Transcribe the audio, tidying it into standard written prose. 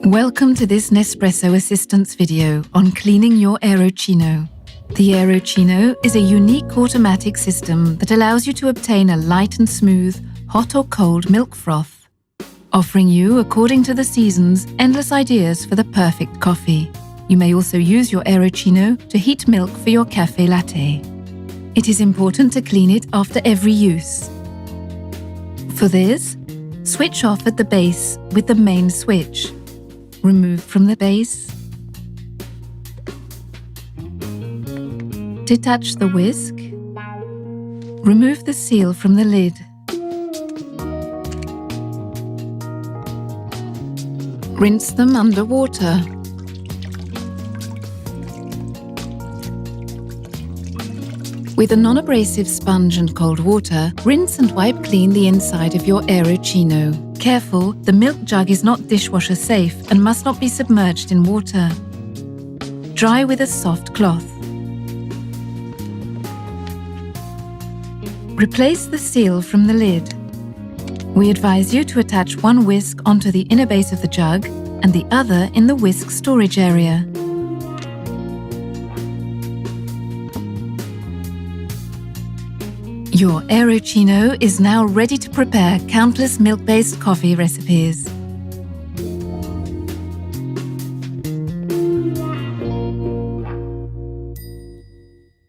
Welcome to this Nespresso Assistance video on cleaning your Aeroccino. The Aeroccino is a unique automatic system that allows you to obtain a light and smooth, hot or cold milk froth, offering you, according to the seasons, endless ideas for the perfect coffee. You may also use your Aeroccino to heat milk for your cafe latte. It is important to clean it after every use. For this, switch off at the base with the main switch. Remove from the base. Detach the whisk. Remove the seal from the lid. Rinse them under water. With a non-abrasive sponge and cold water, rinse and wipe clean the inside of your Aeroccino. Careful, the milk jug is not dishwasher safe and must not be submerged in water. Dry with a soft cloth. Replace the seal from the lid. We advise you to attach one whisk onto the inner base of the jug and the other in the whisk storage area. Your Aeroccino is now ready to prepare countless milk-based coffee recipes.